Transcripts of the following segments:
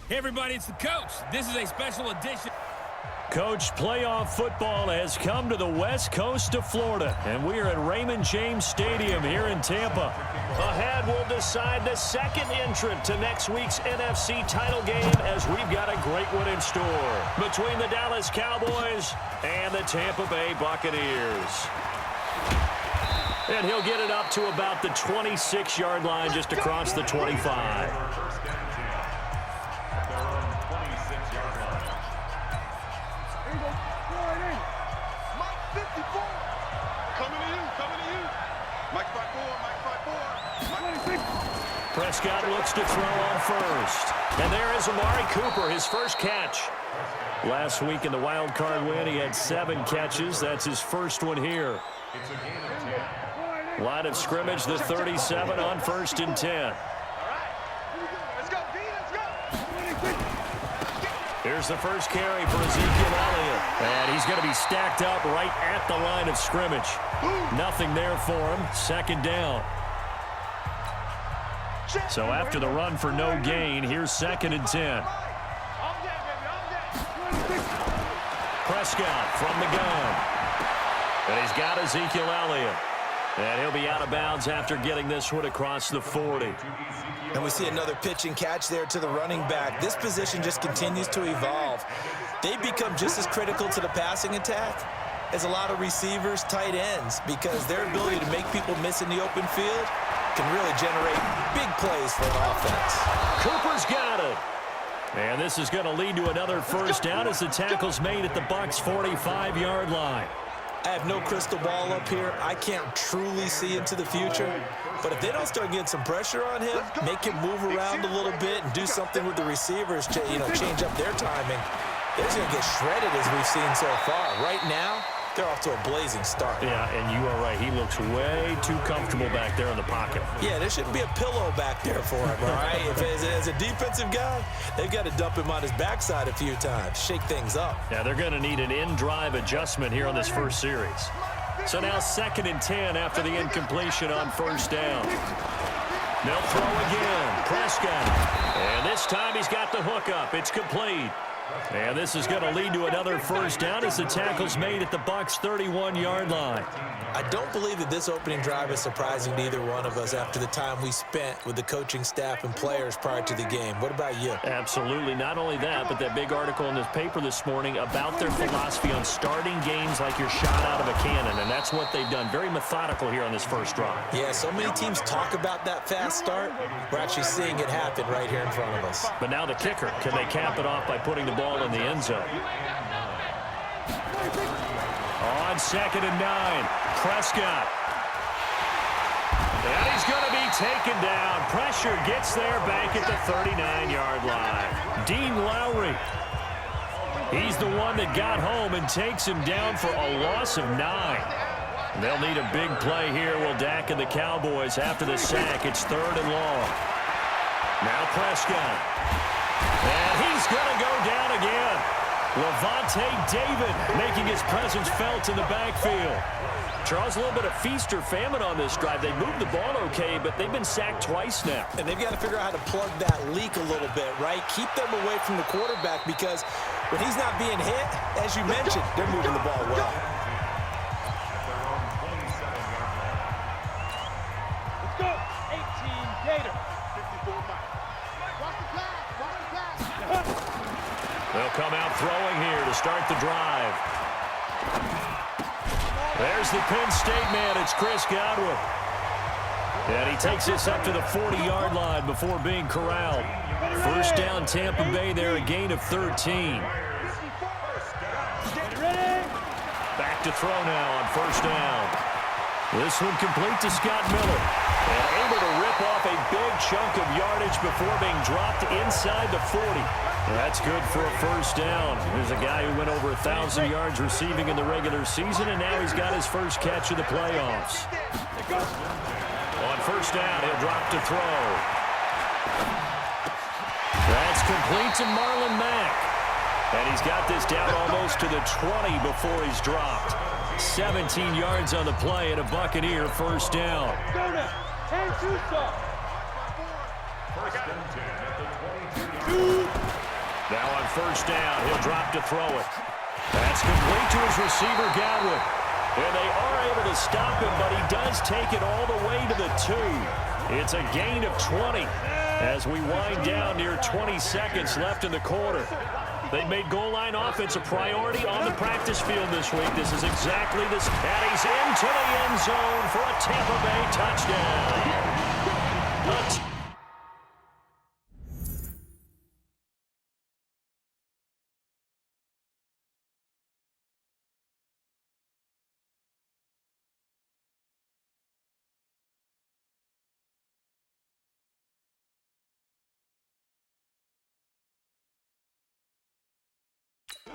Hey, everybody, it's the coach. This is a special edition. Coach, playoff football has come to the west coast of Florida, and we are at Raymond James Stadium here in Tampa. Ahead, we'll decide the second entrant to next week's NFC title game as we've got a great one in store between the Dallas Cowboys and the Tampa Bay Buccaneers. And he'll get it up to about the 26-yard line just across the 25. Prescott looks to throw on first. And there is Amari Cooper, his first catch. Last week in the wild card win, he had 7 catches. That's his first one here. Line of scrimmage, the 37 on 1st and 10. Here's the first carry for Ezekiel Elliott. And he's going to be stacked up right at the line of scrimmage. Nothing there for him. 2nd down. So after the run for no gain, here's 2nd and 10. Prescott from the gun. And he's got Ezekiel Elliott. And he'll be out of bounds after getting this one across the 40. And we see another pitch and catch there to the running back. This position just continues to evolve. They become just as critical to the passing attack as a lot of receivers, tight ends, because their ability to make people miss in the open field can really generate big plays for an offense. Cooper's got it. And this is going to lead to another first down as the tackle's made at the Bucs' 45-yard line. I have no crystal ball up here. I can't truly see into the future. But if they don't start getting some pressure on him, make him move around a little bit and do something with the receivers, change up their timing, they're going to get shredded as we've seen so far. Right now, they're off to a blazing start. Yeah, and you are right. He looks way too comfortable back there in the pocket. Yeah, there shouldn't be a pillow back there for him, all right? As a defensive guy, they've got to dump him on his backside a few times, shake things up. Yeah, they're going to need an in-drive adjustment here on this first series. So now 2nd and 10 after the incompletion on 1st down. They'll throw again. Prescott. And this time he's got the hook up. It's complete. And this is going to lead to another first down as the tackle's made at the Bucs' 31-yard line. I don't believe that this opening drive is surprising to either one of us after the time we spent with the coaching staff and players prior to the game. What about you? Absolutely. Not only that, but that big article in this paper this morning about their philosophy on starting games like you're shot out of a cannon, and that's what they've done. Very methodical here on this first drive. Yeah, so many teams talk about that fast start. We're actually seeing it happen right here in front of us. But now the kicker. Can they cap it off by putting the ball in the end zone? On 2nd and 9, Prescott. And he's going to be taken down. Pressure gets there back at the 39-yard line. Dean Lowry. He's the one that got home and takes him down for a loss of 9. They'll need a big play here. Will Dak and the Cowboys after the sack. It's 3rd and long. Now Prescott. And he's going to go down again. Levante David making his presence felt in the backfield. Charles, a little bit of feast or famine on this drive. They moved the ball okay, but they've been sacked twice now. And they've got to figure out how to plug that leak a little bit, right? Keep them away from the quarterback because when he's not being hit, as you mentioned, they're moving the ball well. Let's go. 18 Gator. 54 Mike. Watch the pass. They'll come out throwing here to start the drive. There's the Penn State man. It's Chris Godwin. And he takes this up to the 40-yard line before being corralled. First down, Tampa Bay there, a gain of 13. Back to throw now on 1st down. This one complete to Scott Miller. And able to rip off a big chunk of yardage before being dropped inside the 40. That's good for a first down. There's a guy who went over 1,000 yards receiving in the regular season, and now he's got his first catch of the playoffs. On 1st down, he'll drop to throw. That's complete to Marlon Mack. And he's got this down almost to the 20 before he's dropped. 17 yards on the play and a Buccaneer first down. Go now. 10-2 stop. First and 10 at the 22. Now on first down, he'll drop to throw it. That's complete to his receiver, Godwin. And they are able to stop him, but he does take it all the way to the 2. It's a gain of 20 as we wind down near 20 seconds left in the quarter. They made goal line offense a priority on the practice field this week. This is exactly this. And he's into the end zone for a Tampa Bay touchdown.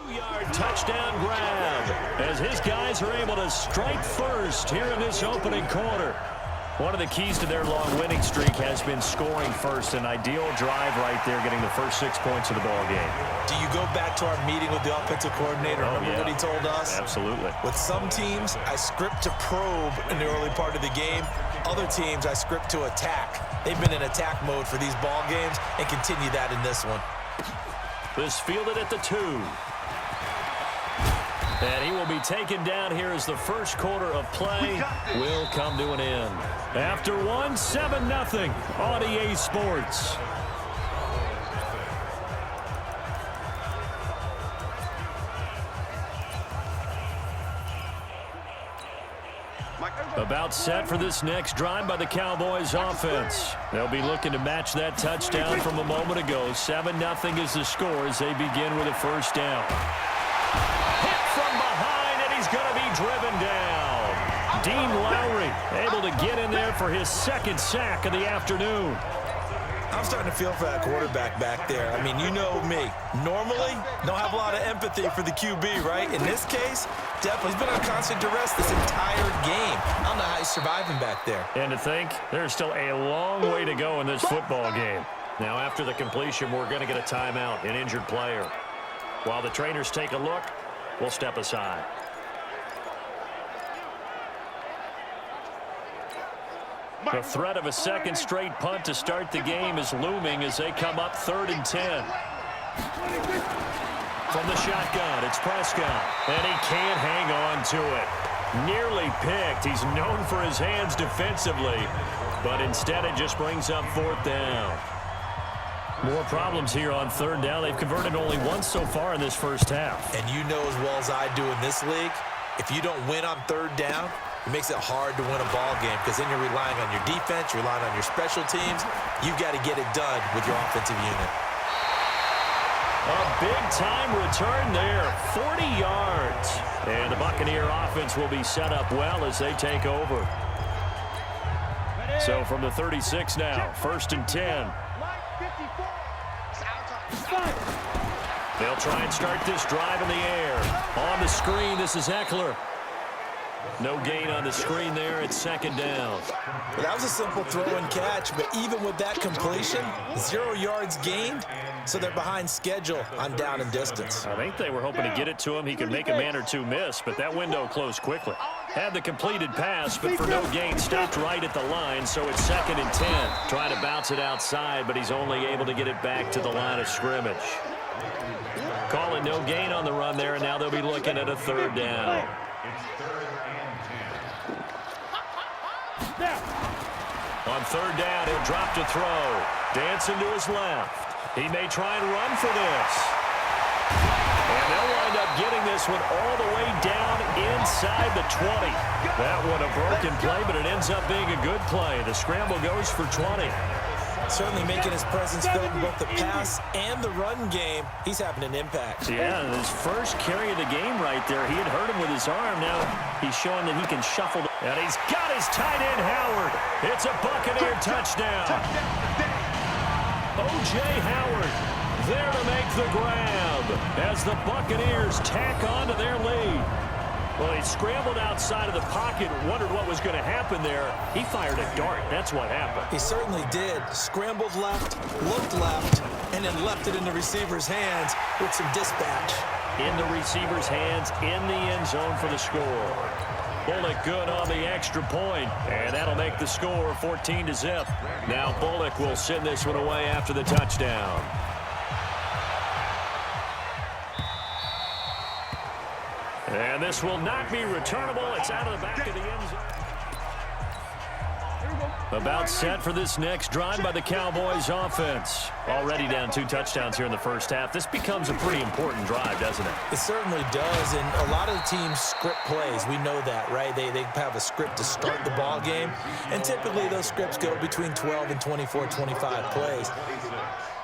Two-yard touchdown grab as his guys are able to strike first here in this opening quarter. One of the keys to their long winning streak has been scoring first. An ideal drive right there, getting the first 6 points of the ball game. Do you go back to our meeting with the offensive coordinator? Remember what he told us? Absolutely. With some teams, I script to probe in the early part of the game. Other teams, I script to attack. They've been in attack mode for these ball games and continue that in this one. This fielded at the 2. And he will be taken down here as the first quarter of play will come to an end. After one, 7-0 on EA Sports. About set for this next drive by the Cowboys offense. They'll be looking to match that touchdown from a moment ago. 7-0 is the score as they begin with a first down. Hit from behind, and he's going to be driven down. Dean Lowry able to get in there for his second sack of the afternoon. I'm starting to feel for that quarterback back there. I mean, you know me. Normally, don't have a lot of empathy for the QB, right? In this case, definitely. He's been on constant duress this entire game. I don't know how he's surviving back there. And to think, there's still a long way to go in this football game. Now, after the completion, we're going to get a timeout, an injured player. While the trainers take a look, we'll step aside. The threat of a second straight punt to start the game is looming as they come up 3rd and 10. From the shotgun, it's Prescott, and he can't hang on to it. Nearly picked. He's known for his hands defensively, but instead it just brings up 4th down. More problems here on 3rd down. They've converted only once so far in this first half. And you know as well as I do in this league, if you don't win on 3rd down, it makes it hard to win a ball game because then you're relying on your defense, you're relying on your special teams. You've got to get it done with your offensive unit. A big-time return there, 40 yards. And the Buccaneer offense will be set up well as they take over. So from the 36 now, 1st and 10. They'll try and start this drive in the air. On the screen, this is Eckler. No gain on the screen there. It's 2nd down. Well, that was a simple throw and catch, but even with that completion, 0 yards gained, so they're behind schedule on down and distance. I think they were hoping to get it to him. He could make a man or two miss, but that window closed quickly. Had the completed pass, but for no gain, stopped right at the line, so it's 2nd and 10. Trying to bounce it outside, but he's only able to get it back to the line of scrimmage. Calling no gain on the run there, and now they'll be looking at a 3rd down. On 3rd down, he'll drop to throw. Dancing to his left. He may try and run for this. And they'll wind up getting this one all the way down inside the 20. That one a broken play, but it ends up being a good play. The scramble goes for 20. Certainly making his presence felt in both the pass and the run game. He's having an impact. Yeah, his first carry of the game right there. He had hurt him with his arm. Now he's showing that he can shuffle. And he's got his tight end, Howard. It's a Buccaneer touchdown. O.J. Howard there to make the grab as the Buccaneers tack on to their lead. Well, he scrambled outside of the pocket, wondered what was going to happen there. He fired a dart. That's what happened. He certainly did. Scrambled left, looked left, and then left it in the receiver's hands with some dispatch. In the receiver's hands, in the end zone for the score. Bullock good on the extra point, and that'll make the score 14-0. Now Bullock will send this one away after the touchdown. And this will not be returnable. It's out of the back of the end zone. About set for this next drive by the Cowboys offense. Already down 2 touchdowns here in the first half. This becomes a pretty important drive, doesn't it? It certainly does, and a lot of the teams script plays. We know that, right? They have a script to start the ball game, and typically those scripts go between 12 and 24, 25 plays.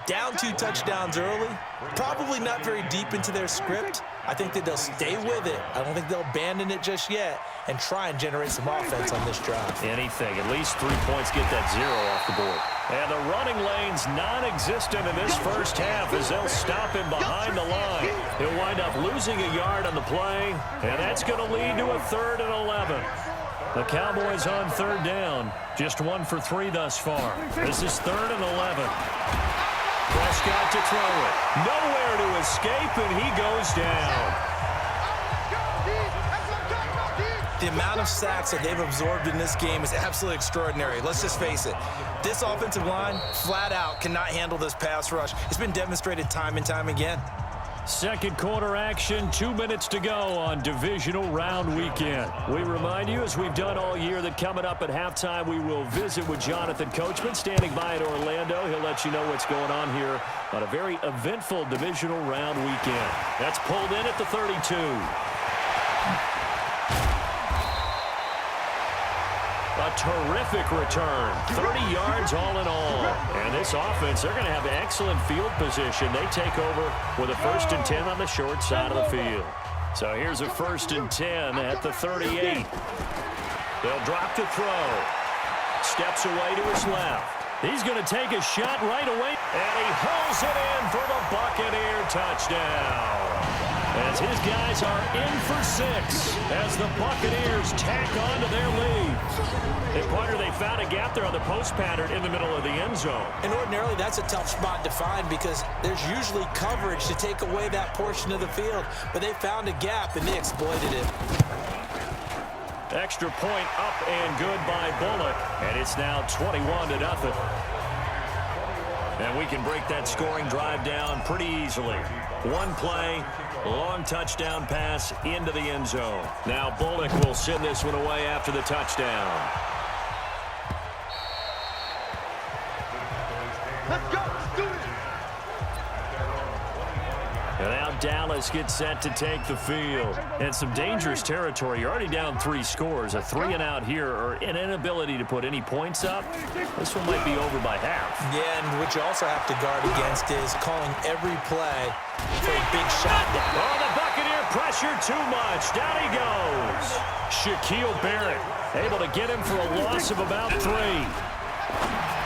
Down 2 touchdowns early, probably not very deep into their script. I think that they'll stay with it. I don't think they'll abandon it just yet and try and generate some offense on this drive. Anything. At least 3 points, get that 0 off the board. And the running lane's non-existent in this first half as they'll stop him behind the line. He'll wind up losing a yard on the play, and that's going to lead to a 3rd and 11. The Cowboys on 3rd down. Just 1 for 3 thus far. This is 3rd and 11. Prescott to throw it. Nowhere to escape, and he goes down. The amount of sacks that they've absorbed in this game is absolutely extraordinary. Let's just face it. This offensive line, flat out, cannot handle this pass rush. It's been demonstrated time and time again. Second quarter action, 2 minutes to go on divisional round weekend. We remind you, as we've done all year, that coming up at halftime, we will visit with Jonathan Coachman standing by at Orlando. He'll let you know what's going on here on a very eventful divisional round weekend. That's pulled in at the 32. A terrific return, 30 yards all in all. And this offense, they're going to have excellent field position. They take over with a 1st and 10 on the short side of the field. So here's a 1st and 10 at the 38. They'll drop to throw. Steps away to his left. He's going to take a shot right away. And he hauls it in for the Buccaneer touchdown. As his guys are in for 6 as the Buccaneers tack on to their lead. And partner, they found a gap there on the post pattern in the middle of the end zone. And ordinarily that's a tough spot to find because there's usually coverage to take away that portion of the field. But they found a gap and they exploited it. Extra point up and good by Bullock. And it's now 21-0. And we can break that scoring drive down pretty easily. One play, long touchdown pass into the end zone. Now Bullock will send this one away after the touchdown. Let's go. Let's do it. And now Dallas gets set to take the field. And some dangerous territory. You're already down 3 scores. A 3 and out here, or an inability to put any points up. This one might be over by half. Yeah, and what you also have to guard against is calling every play for a big shot down. Oh, the Buccaneer pressure too much. Down he goes. Shaquille Barrett able to get him for a loss of about 3.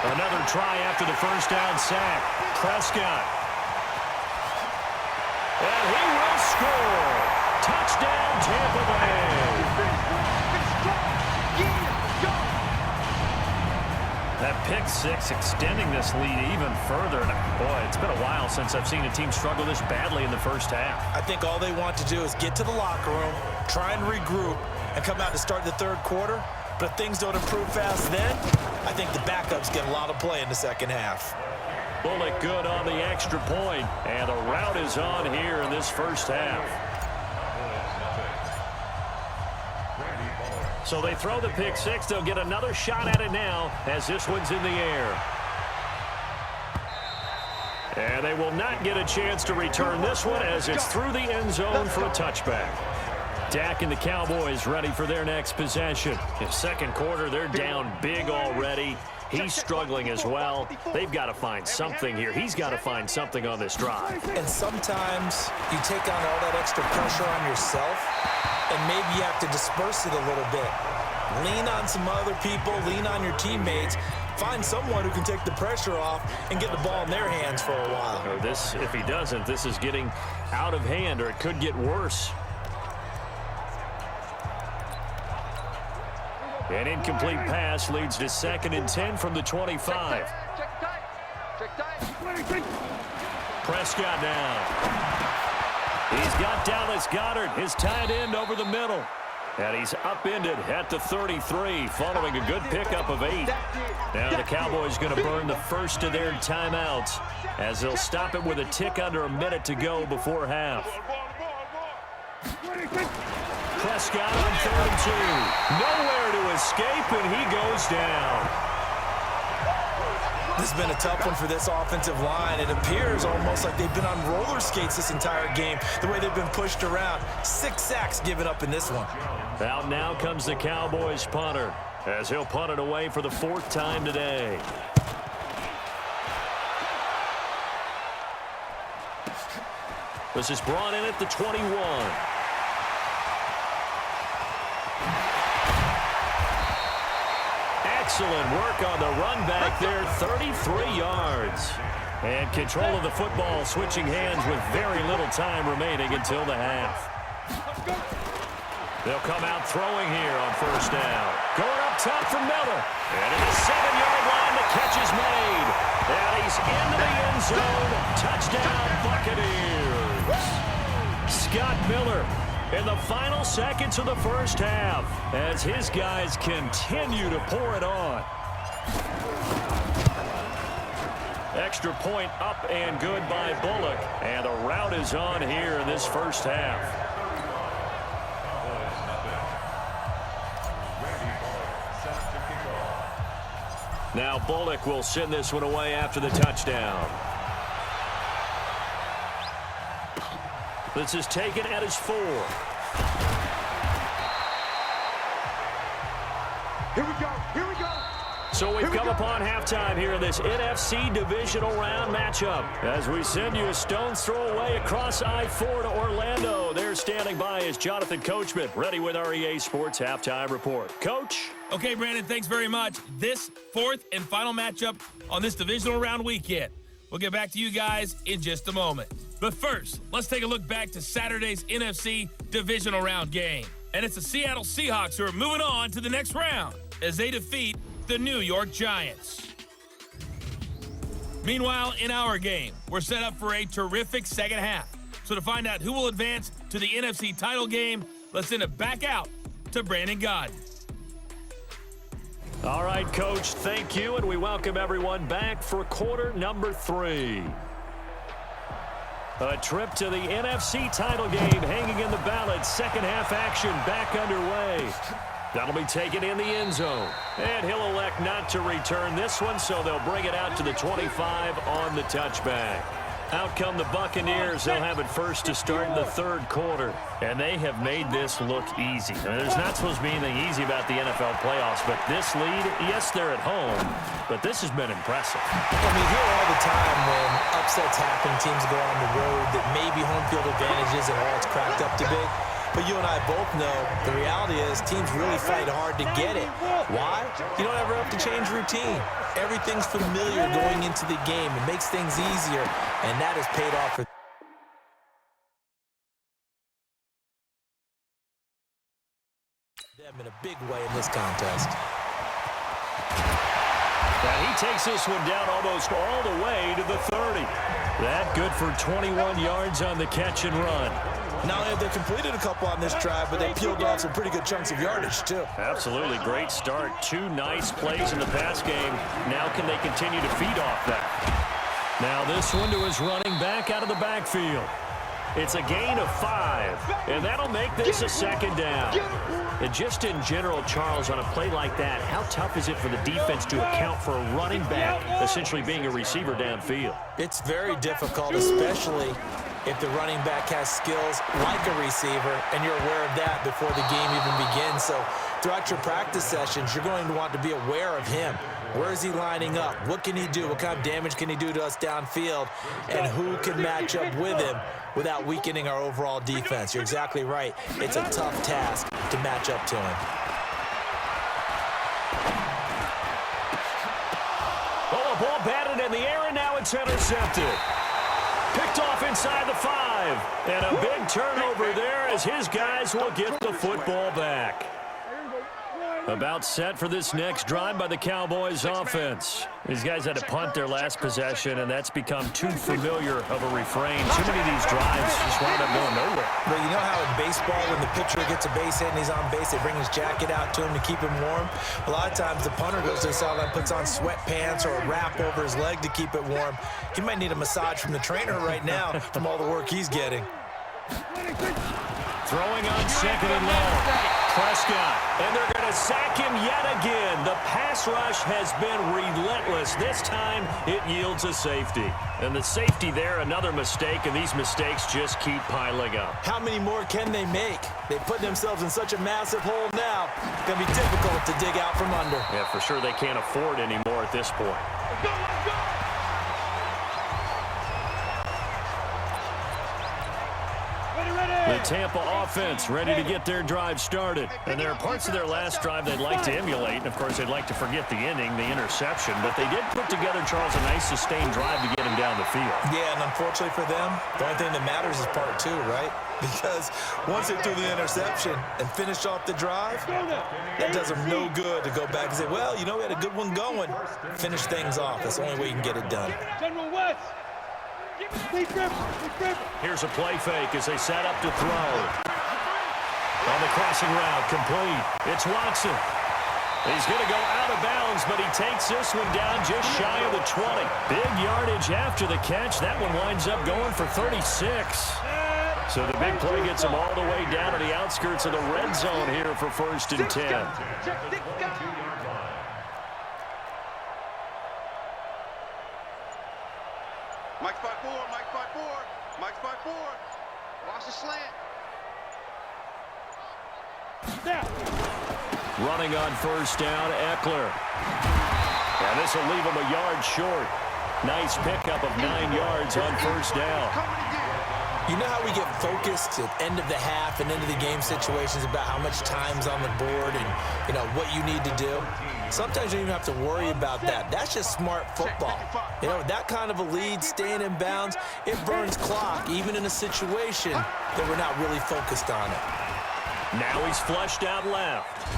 Another try after the first down sack. Prescott. And he will score. Touchdown, Tampa Bay. That pick 6 extending this lead even further. And boy, it's been a while since I've seen a team struggle this badly in the first half. I think all they want to do is get to the locker room, try and regroup, and come out to start the 3rd quarter. But if things don't improve fast then, I think the backups get a lot of play in the second half. Bullock good on the extra point, and the route is on here in this first half. So they throw the pick 6. They'll get another shot at it now as this one's in the air. And they will not get a chance to return this one as it's through the end zone for a touchback. Dak and the Cowboys ready for their next possession. In second quarter, they're down big already. He's struggling as well. They've got to find something here. He's got to find something on this drive. And sometimes you take on all that extra pressure on yourself, and maybe you have to disperse it a little bit. Lean on some other people, lean on your teammates. Find someone who can take the pressure off and get the ball in their hands for a while. Or this, if he doesn't, this is getting out of hand, or it could get worse. An incomplete pass leads to 2nd and 10 from the 25. Prescott now. He's got Dallas Goedert, his tight end, over the middle. And he's upended at the 33 following a good pickup of 8. Now the Cowboys going to burn the first of their timeouts as they'll stop it with a tick under a minute to go before half. Prescott on 3rd and 2. Nowhere to escape, and he goes down. This has been a tough one for this offensive line. It appears almost like they've been on roller skates this entire game, the way they've been pushed around. 6 sacks given up in this one. Out now comes the Cowboys punter, as he'll punt it away for the 4th time today. This is brought in at the 21. Excellent work on the run back there, 33 yards. And control of the football switching hands with very little time remaining until the half. They'll come out throwing here on 1st down. Going up top for Miller. And at the 7-yard line, the catch is made. And he's into the end zone. Touchdown, Buccaneers. Scott Miller in the final seconds of the 1st half as his guys continue to pour it on. Extra point up and good by Bullock. And the route is on here in this 1st half. Now Bullock will send this one away after the touchdown. This is taken at his 4. Here we go. Here we go. So we've come upon halftime here in this NFC divisional round matchup. As we send you a stone's throw away across I-4 to Orlando. There standing by is Jonathan Coachman, ready with our EA Sports Halftime Report. Coach? Okay, Brandon, thanks very much. This 4th and final matchup on this divisional round weekend. We'll get back to you guys in just a moment. But first, let's take a look back to Saturday's NFC divisional round game. And it's the Seattle Seahawks who are moving on to the next round as they defeat the New York Giants. Meanwhile, in our game, we're set up for a terrific second half. So to find out who will advance to the NFC title game, let's send it back out to Brandon Godden. All right, Coach, thank you, and we welcome everyone back for quarter number 3. A trip to the NFC title game hanging in the balance. Second half action back underway. That'll be taken in the end zone. And he'll elect not to return this one, so they'll bring it out to the 25 on the touchback. Out come the Buccaneers. They'll have it first to start in the 3rd quarter. And they have made this look easy. I mean, there's not supposed to be anything easy about the NFL playoffs, but this lead, yes, they're at home, but this has been impressive. I mean, here all the time when upsets happen, teams go on the road, that maybe home field advantage isn't all it's cracked up to be. But you and I both know the reality is teams really fight hard to get it. Why? You don't ever have to change routine. Everything's familiar going into the game. It makes things easier, and that has paid off for them in a big way in this contest. And he takes this one down almost all the way to the 30. That good for 21 yards on the catch and run. Not only have they completed a couple on this drive, but they peeled off some pretty good chunks of yardage, too. Absolutely. Great start. 2 nice plays in the pass game. Now can they continue to feed off that? Now this one to his running back out of the backfield. It's a gain of 5, and that'll make this a 2nd down. And just in general, Charles, on a play like that, how tough is it for the defense to account for a running back essentially being a receiver downfield? It's very difficult, especially if the running back has skills like a receiver, and you're aware of that before the game even begins. So throughout your practice sessions, you're going to want to be aware of him. Where is he lining up? What can he do? What kind of damage can he do to us downfield? And who can match up with him without weakening our overall defense? You're exactly right. It's a tough task to match up to him. Oh, a ball batted in the air, and now it's intercepted. Picked off inside the 5. And a big turnover there as his guys will get the football back. About set for this next drive by the Cowboys offense. These guys had to punt their last possession, and that's become too familiar of a refrain. Too many of these drives just wound up going nowhere. But you know how in baseball, when the pitcher gets a base hit and he's on base, they bring his jacket out to him to keep him warm? A lot of times the punter goes to the sideline, puts on sweatpants or a wrap over his leg to keep it warm. He might need a massage from the trainer right now from all the work he's getting. Throwing on second and long. Prescott. And they're going to sack him yet again. The pass rush has been relentless. This time it yields a safety. And the safety there, another mistake, and these mistakes just keep piling up. How many more can they make? They put themselves in such a massive hole now. It's going to be difficult to dig out from under. Yeah, for sure they can't afford any more at this point. Let's go, let's go! The Tampa offense ready to get their drive started. And there are parts of their last drive they'd like to emulate. And, of course, they'd like to forget the inning, the interception. But they did put together, Charles, a nice sustained drive to get him down the field. Yeah, and unfortunately for them, the only thing that matters is part two, right? Because once they threw the interception and finished off the drive, that does them no good to go back and say, well, you know, we had a good one going. Finish things off. That's the only way you can get it done. General West! Here's a play fake as they set up to throw. On the crossing route, complete. It's Watson. He's going to go out of bounds, but he takes this one down just shy of the 20. Big yardage after the catch. That one winds up going for 36. So the big play gets him all the way down to the outskirts of the red zone here for 1st and 10. Mike's by four, Mike's by four, Mike's by four. Watch the slant. Snap. Running on 1st down, Eckler. And this will leave him a yard short. Nice pickup of 9 yards on 1st down. You know how we get focused at end of the half and into the game situations about how much time's on the board and, you know, what you need to do? Sometimes you don't even have to worry about that. That's just smart football. You know, that kind of a lead, staying in bounds, it burns clock, even in a situation that we're not really focused on it. Now he's flushed out left.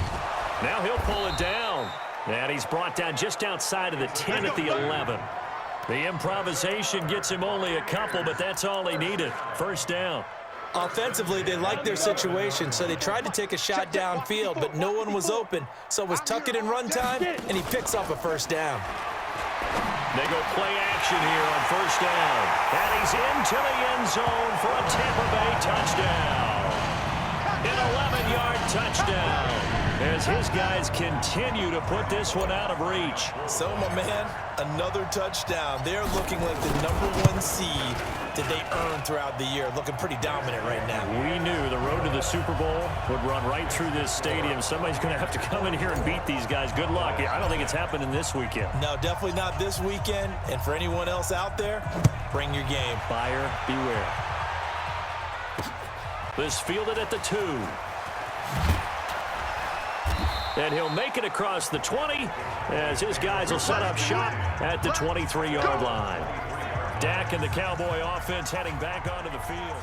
Now he'll pull it down. And he's brought down just outside of the 10 at the 11. The improvisation gets him only a couple, but that's all he needed. 1st down. Offensively, they liked their situation, so they tried to take a shot downfield, but no one was open. So it was tuck it in run time, and he picks up a 1st down. They go play action here on 1st down. And he's into the end zone for a Tampa Bay touchdown. An 11-yard touchdown as his guys continue to put this one out of reach. So, my man, another touchdown. They're looking like the #1 seed that they earned throughout the year. Looking pretty dominant right now. We knew the road to the Super Bowl would run right through this stadium. Somebody's going to have to come in here and beat these guys. Good luck. I don't think it's happening this weekend. No, definitely not this weekend. And for anyone else out there, bring your game. Buyer beware. This fielded at the 2. And he'll make it across the 20 as his guys will set up shop at the 23-yard line. Dak and the Cowboy offense heading back onto the field.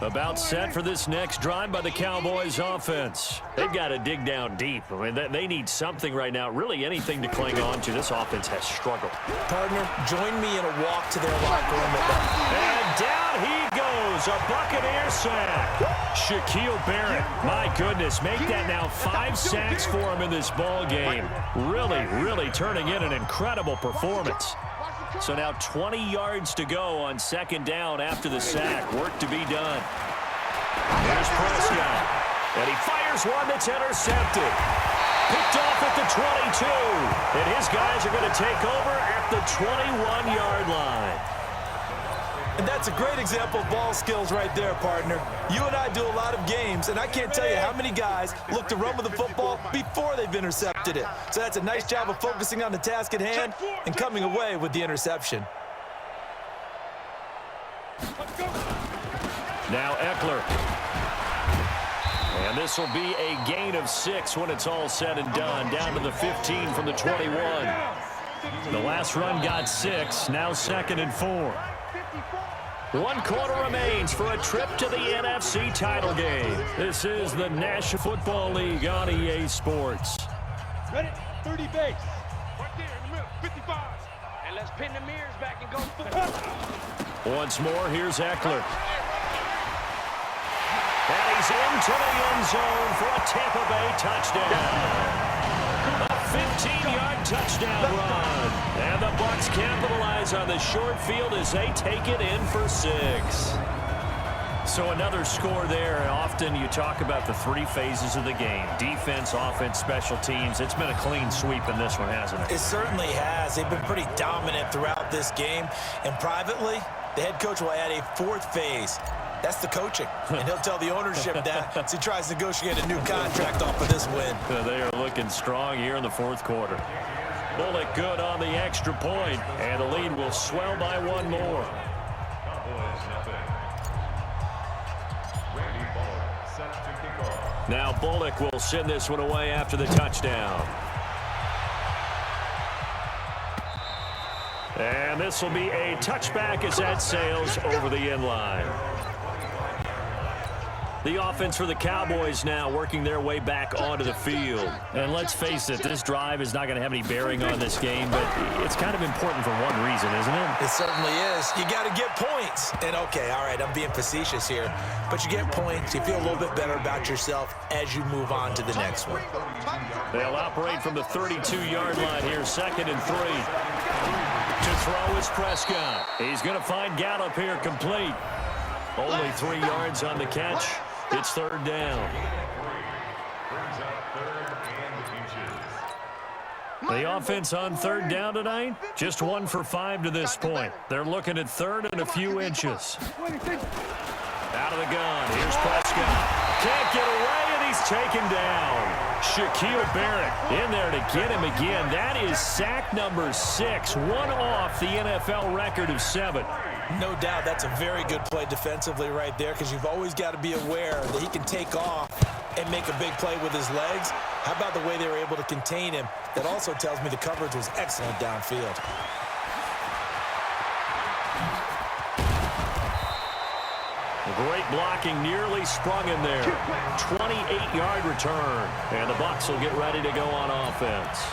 About set for this next drive by the Cowboys offense. They've got to dig down deep. I mean, they need something right now, really anything to cling on to. This offense has struggled. Partner, join me in a walk to their locker room. And down he goes, a Buccaneer sack. Shaquille Barrett, my goodness, make that now 5 sacks for him in this ball game. Really turning in an incredible performance. So now 20 yards to go on 2nd down after the sack. Work to be done. Here's Prescott. And he fires one that's intercepted. Picked off at the 22. And his guys are going to take over at the 21-yard line. And that's a great example of ball skills right there, partner. You and I do a lot of games, and I can't tell you how many guys look to run with the football before they've intercepted it. So that's a nice job of focusing on the task at hand and coming away with the interception. Now Eckler. And this will be a gain of 6 when it's all said and done. Down to the 15 from the 21. The last run got 6. Now 2nd and 4. 1 quarter remains for a trip to the NFC title game. This is the National Football League on EA Sports. Ready? 30 base. Right there in the middle. 55. And let's pin the mirrors back and go. Once more, here's Eckler. And he's into the end zone for a Tampa Bay touchdown. A 14-yard touchdown run. And the Bucs capitalize on the short field as they take it in for 6. So another score there. Often you talk about the 3 phases of the game. Defense, offense, special teams. It's been a clean sweep in this one, hasn't it? It certainly has. They've been pretty dominant throughout this game. And privately, the head coach will add a 4th phase. That's the coaching. And he'll tell the ownership that as he tries to negotiate a new contract off of this win. They are looking strong here in the 4th quarter. Bullock good on the extra point, and the lead will swell by 1 more. Now Bullock will send this one away after the touchdown. And this will be a touchback as that sails over the end line. The offense for the Cowboys now working their way back onto the field. And let's face it, this drive is not going to have any bearing on this game, but it's kind of important for one reason, isn't it? It certainly is. You got to get points. And, okay, all right, I'm being facetious here, but you get points. You feel a little bit better about yourself as you move on to the next one. They'll operate from the 32-yard line here, 2nd and 3. To throw is Prescott. He's going to find Gallup here complete. Only 3 yards on the catch. It's 3rd down. The offense on 3rd down tonight, just 1 for 5 to this point. They're looking at 3rd and a few inches. Out of the gun, here's Prescott. Can't get away, and he's taken down. Shaquille Barrett in there to get him again. That is sack number 6, 1 off the NFL record of 7. No doubt that's a very good play defensively right there, because you've always got to be aware that he can take off and make a big play with his legs. How about the way they were able to contain him? That also tells me the coverage was excellent downfield. Great blocking, nearly sprung in there. 28-yard return, and the Bucs will get ready to go on offense.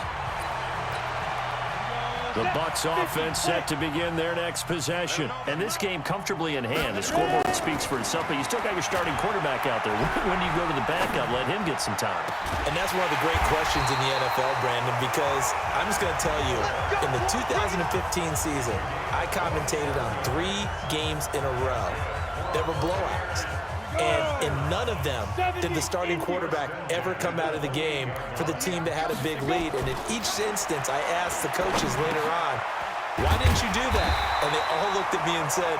The Bucs offense set to begin their next possession. And this game comfortably in hand. The scoreboard speaks for itself, but you still got your starting quarterback out there. When do you go to the backup, let him get some time? And that's one of the great questions in the NFL, Brandon, because I'm just going to tell you, in the 2015 season, I commentated on 3 games in a row that were blowouts. And in none of them did the starting quarterback ever come out of the game for the team that had a big lead. And in each instance, I asked the coaches later on, why didn't you do that? And they all looked at me and said,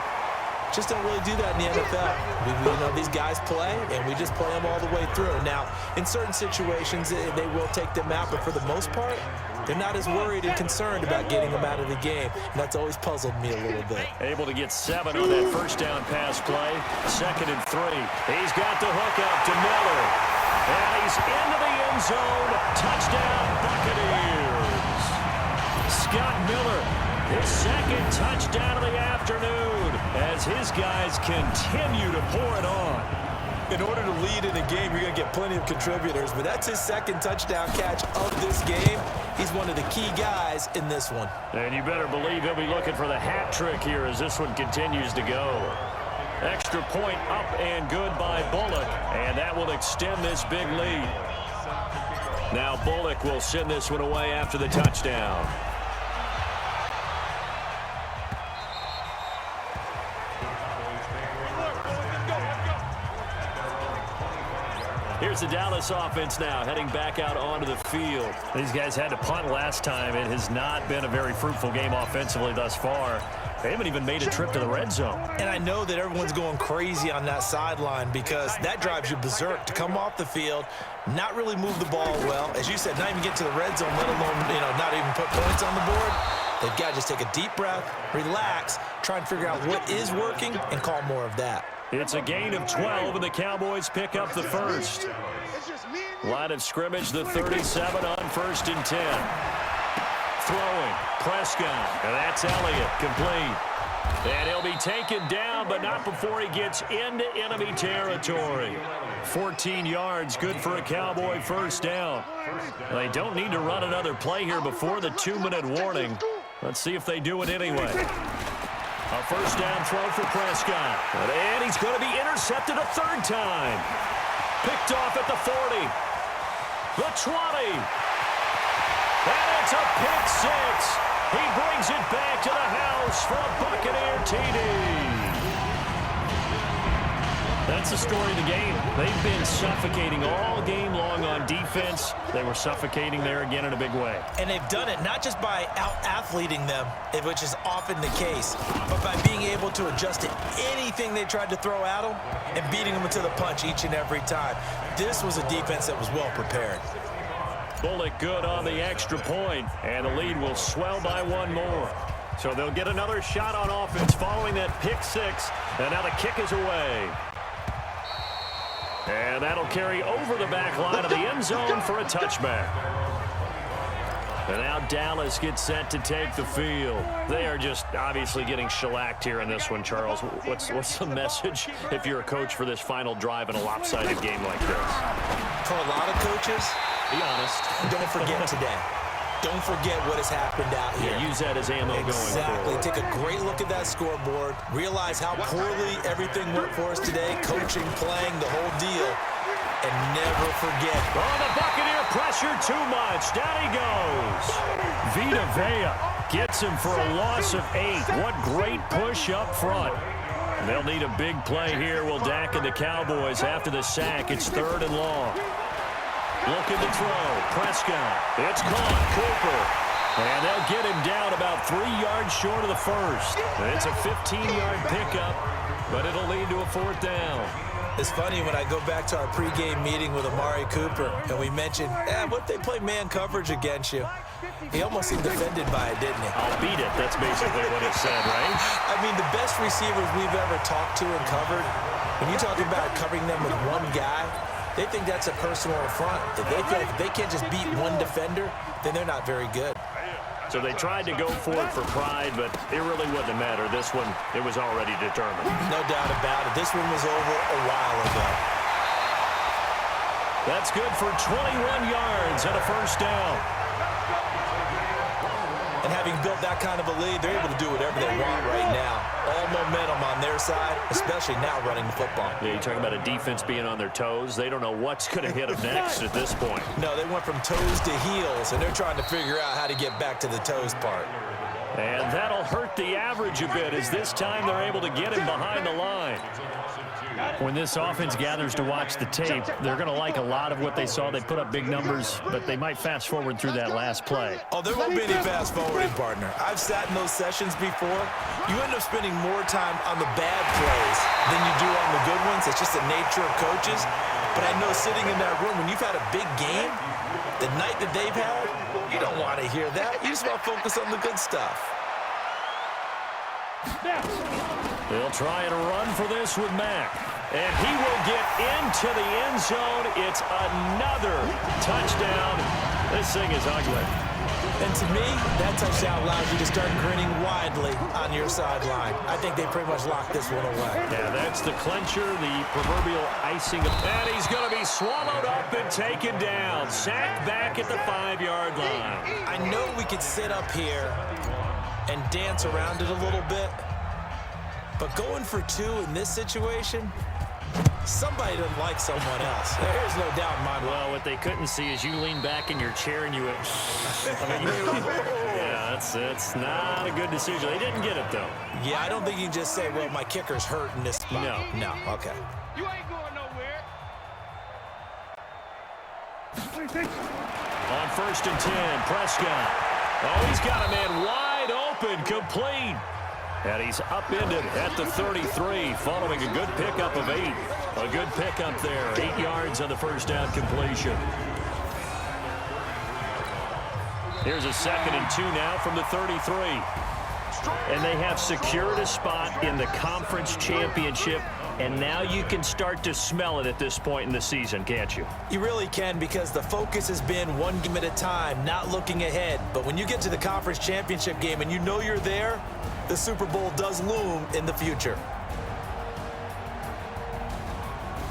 just don't really do that in the NFL. We know these guys play, and we just play them all the way through. Now, in certain situations, they will take them out, but for the most part, they're not as worried and concerned about getting them out of the game. And that's always puzzled me a little bit. Able to get 7 on that first down pass play. 2nd and 3. He's got the hook up to Miller. And he's into the end zone. Touchdown, Buccaneers. Scott Miller, his 2nd touchdown of the afternoon as his guys continue to pour it on. In order to lead in a game, you're going to get plenty of contributors, but that's his 2nd touchdown catch of this game. He's one of the key guys in this one. And you better believe he'll be looking for the hat trick here as this one continues to go. Extra point up and good by Bullock, and that will extend this big lead. Now Bullock will send this one away after the touchdown. Here's the Dallas offense now, heading back out onto the field. These guys had to punt last time. It has not been a very fruitful game offensively thus far. They haven't even made a trip to the red zone. And I know that everyone's going crazy on that sideline because that drives you berserk to come off the field, not really move the ball well. As you said, not even get to the red zone, let alone, not even put points on the board. They've got to just take a deep breath, relax, try and figure out what is working, and call more of that. It's a gain of 12, and the Cowboys pick up the first. Line of scrimmage, the 37 on 1st and 10. Throwing, Prescott, and that's Elliott, complete. And he'll be taken down, but not before he gets into enemy territory. 14 yards, good for a Cowboy first down. They don't need to run another play here before the 2-minute warning. Let's see if they do it anyway. A first down throw for Prescott. And he's going to be intercepted a 3rd time. Picked off at the 40. The 20. And it's a pick six. He brings it back to the house for a Buccaneer TD. That's the story of the game. They've been suffocating all game long on defense. They were suffocating there again in a big way. And they've done it not just by out-athleting them, which is often the case, but by being able to adjust to anything they tried to throw at them and beating them to the punch each and every time. This was a defense that was well prepared. Bullock good on the extra point, and the lead will swell by one more. So they'll get another shot on offense following that pick six, and now the kick is away. And that'll carry over the back line of the end zone for a touchback. And now Dallas gets set to take the field. They are just obviously getting shellacked here in this one, Charles. What's the message if you're a coach for this final drive in a lopsided game like this? For a lot of coaches, be honest. Don't forget today. Don't forget what has happened out here. Yeah, use that as ammo going forward. Take a great look at that scoreboard. Realize how poorly everything went for us today. Coaching, playing, the whole deal. And never forget. Oh, the Buccaneer pressure too much. Down he goes. Vita Vea gets him for a loss of 8. What great push up front. They'll need a big play here. Will Dak and the Cowboys after the sack. It's 3rd and long. Looking to throw. Prescott. It's caught. Cooper. And they'll get him down about 3 yards short of the first. It's a 15-yard pickup, but it'll lead to a 4th down. It's funny when I go back to our pregame meeting with Amari Cooper, and we mentioned, what if they play man coverage against you? He almost seemed offended by it, didn't he? I'll beat it. That's basically what he said, right? I mean, the best receivers we've ever talked to and covered, when you talk about covering them with one guy, they think that's a personal affront. If they feel like if they can't just beat one defender, then they're not very good. So they tried to go for it for pride, but it really wouldn't matter. This one, it was already determined. No doubt about it. This one was over a while ago. That's good for 21 yards and a 1st down. And having built that kind of a lead, they're able to do whatever they want right now. All momentum on their side, especially now running the football. Yeah, you're talking about a defense being on their toes. They don't know what's going to hit them next at this point. No, they went from toes to heels, and they're trying to figure out how to get back to the toes part. And that'll hurt the average a bit as this time they're able to get him behind the line. When this offense gathers to watch the tape, they're going to like a lot of what they saw. They put up big numbers, but they might fast forward through that last play. Oh, there won't be any fast forwarding, partner. I've sat in those sessions before. You end up spending more time on the bad plays than you do on the good ones. It's just the nature of coaches. But I know sitting in that room, when you've had a big game, the night that they've had, you don't want to hear that. You just want to focus on the good stuff. They'll try and run for this with Mack. And he will get into the end zone. It's another touchdown. This thing is ugly. And to me, that touchdown allows you to start grinning widely on your sideline. I think they pretty much locked this one away. Yeah, that's the clincher, the proverbial icing. And he's going to be swallowed up and taken down. Sacked back at the 5-yard line. I know we could sit up here and dance around it a little bit, but going for 2 in this situation, somebody doesn't like someone else. There's no doubt in my mind. Well, what they couldn't see is you lean back in your chair and you went, yeah, that's not a good decision. They didn't get it, though. Yeah, I don't think you can just say, well, my kicker's hurt in this spot. No. No, okay. You ain't going nowhere. On 1st and 10, Prescott. Oh, he's got a man wide open, complete. And he's upended at the 33, following a good pickup of 8. A good pickup there, 8 yards on the 1st down completion. Here's a 2nd and 2 now from the 33. And they have secured a spot in the conference championship, and now you can start to smell it at this point in the season, can't you? You really can, because the focus has been one game at a time, not looking ahead. But when you get to the conference championship game and you know you're there, the Super Bowl does loom in the future.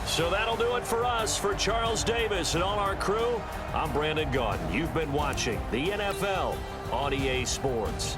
So that'll do it for us. For Charles Davis and all our crew, I'm Brandon Gaudin. You've been watching the NFL on EA Sports.